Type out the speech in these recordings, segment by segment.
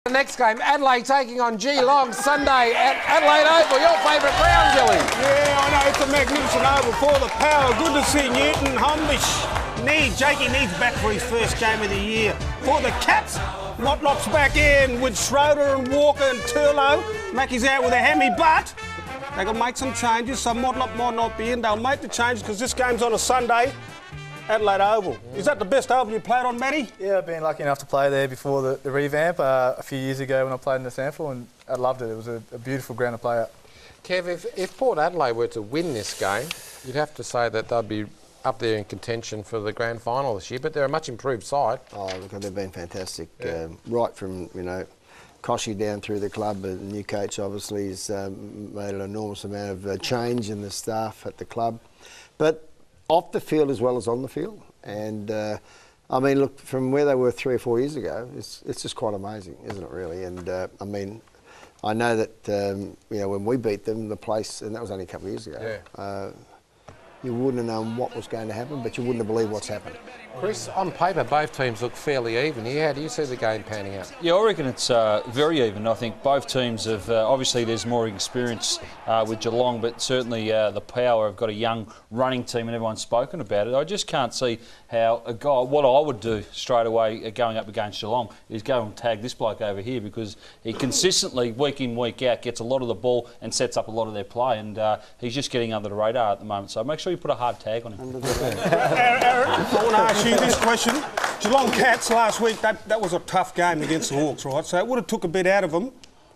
The next game, Adelaide taking on Geelong Sunday at Adelaide Oval, your favourite ground, Gilly. Yeah, I know, it's a magnificent oval for the Power. Good to see Newton, Humbish, Jakey needs back for his first game of the year. For the Cats, Motlop's back in with Schroeder and Walker and Turlo. Mackey's out with a hammy, but they can make some changes, so Motlop might not be in. They'll make the changes because this game's on a Sunday. Adelaide Oval. Is that the best oval you played on, Matty? Yeah, I've been lucky enough to play there before the revamp a few years ago when I played in the sample, and I loved it. It was a beautiful ground to play at. Kev, if Port Adelaide were to win this game, you'd have to say that they'd be up there in contention for the grand final this year, but they're a much improved side. Oh, look, they've been fantastic. Yeah. Right from, Koshy down through the club. The new coach obviously has made an enormous amount of change in the staff at the club. But off the field as well as on the field. And, look, from where they were 3 or 4 years ago, it's just quite amazing, isn't it, really? And, I know that, when we beat them, the place, and that was only a couple of years ago, you wouldn't have known what was going to happen, but you wouldn't have believed what's happened. Chris, on paper, both teams look fairly even here. How do you see the game panning out? Yeah, I reckon it's very even. I think both teams have, obviously there's more experience with Geelong, but certainly the Power have got a young running team and everyone's spoken about it. I just can't see how a guy, what I would do straight away going up against Geelong is go and tag this bloke over here, because he consistently, week in, week out, gets a lot of the ball and sets up a lot of their play, and he's just getting under the radar at the moment. So make sure you put a hard tag on him. Aaron, I want to ask you this question. Geelong Cats last week, that was a tough game against the Hawks, right? So it would have took a bit out of them.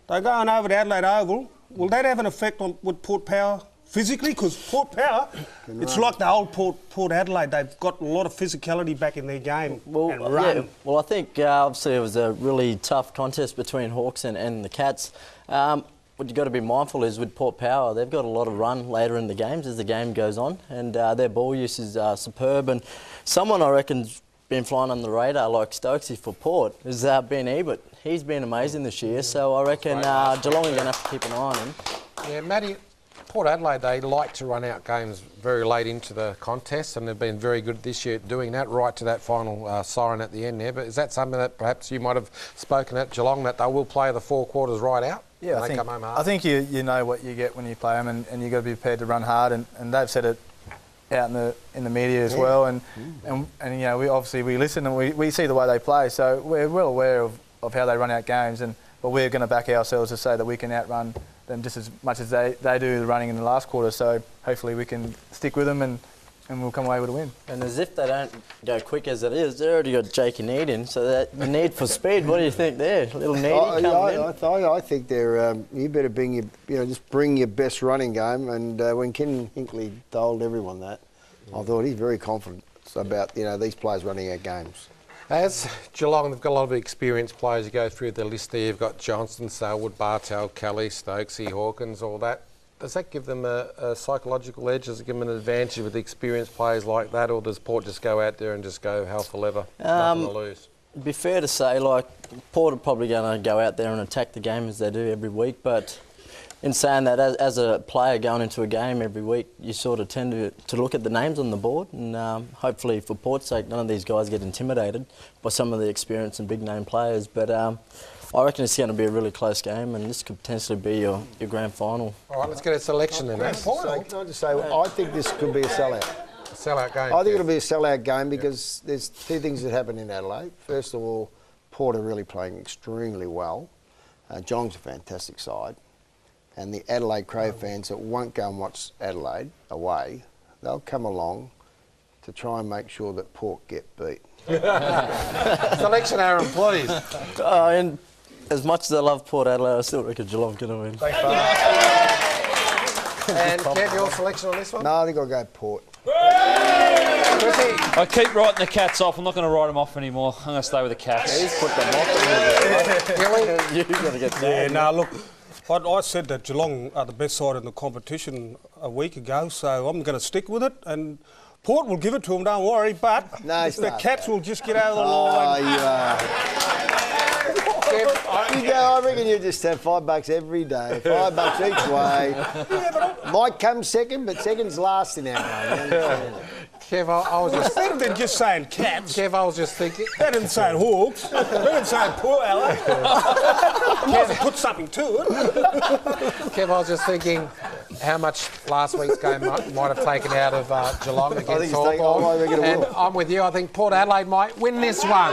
They're going over to Adelaide Oval. Will that have an effect on with Port Power physically? Because Port Power, it's like the old Port Adelaide. They've got a lot of physicality back in their game and run. Yeah, well, I think obviously it was a really tough contest between Hawks and the Cats. What you've got to be mindful is with Port Power, they've got a lot of run later in the games as the game goes on, and their ball use is superb. And someone I reckon's been flying on the radar like Stokesy for Port is Ben Ebert. He's been amazing this year, so I reckon Geelong are going to have to keep an eye on him. Yeah, Matty, Port Adelaide, they like to run out games very late into the contest, and they've been very good this year doing that, right to that final siren at the end there. But is that something that perhaps you might have spoken at Geelong, that they will play the 4 quarters right out? Yeah, I think you know what you get when you play them, and you've got to be prepared to run hard, and they've said it out in the media as well, and we listen and we see the way they play, so we're well aware of how they run out games, but we're going to back ourselves to say that we can outrun them just as much as they do the running in the last quarter. So hopefully we can stick with them and we'll come away with a win. And as if they don't go quick as it is, they already got Jakey Need in, so that the need for speed, what do you think there? A little Needy coming in? I think they're. You better bring your best running game. And when Ken Hinkley told everyone that, I thought he's very confident about these players running out games. As Geelong, they've got a lot of experienced players. You go through the list there. You've got Johnston, Selwood, Bartel, Kelly, Stokesy, Hawkins, all that. Does that give them a psychological edge? Does it give them an advantage with experienced players like that, or does Port just go out there and just go hell for leather, nothing to lose? It'd be fair to say, Port are probably going to go out there and attack the game as they do every week, but in saying that, as a player going into a game every week, you sort of tend to look at the names on the board, and hopefully for Port's sake, none of these guys get intimidated by some of the experienced and big-name players, but I reckon it's going to be a really close game, and this could potentially be your grand final. All right, let's get a selection then. Can I just say, I think this could be a sellout. A sellout game? I think it'll be a sellout game because there's 2 things that happen in Adelaide. First of all, Port are really playing extremely well. Geelong's a fantastic side. And the Adelaide Crow fans that won't go and watch Adelaide away, they'll come along to try and make sure that Port get beat. Selection, Aaron, please. And as much as I love Port Adelaide, I still reckon Geelong's going to win. Thanks, and Kev, your selection on this one? No, I think I'll go Port. I keep writing the Cats off. I'm not going to write them off anymore. I'm going to stay with the Cats. He's put them off. Really? You've got to get that. Yeah, look, I said that Geelong are the best side in the competition a week ago, so I'm going to stick with it. And Port will give it to them, don't worry, but the Cats will just get out of the line. Oh, you are. I reckon you just have $5 every day, $5 each way. Might come second, but second's last in our game. Kev, I was just... Better than just saying Cats. Kev, I was just thinking... Better than saying Hawks. Better than saying Port Adelaide. Might have put something to it. Kev, I was just thinking how much last week's game might have taken out of Geelong against Hawthorn. And I'm with you. I think Port Adelaide might win this one.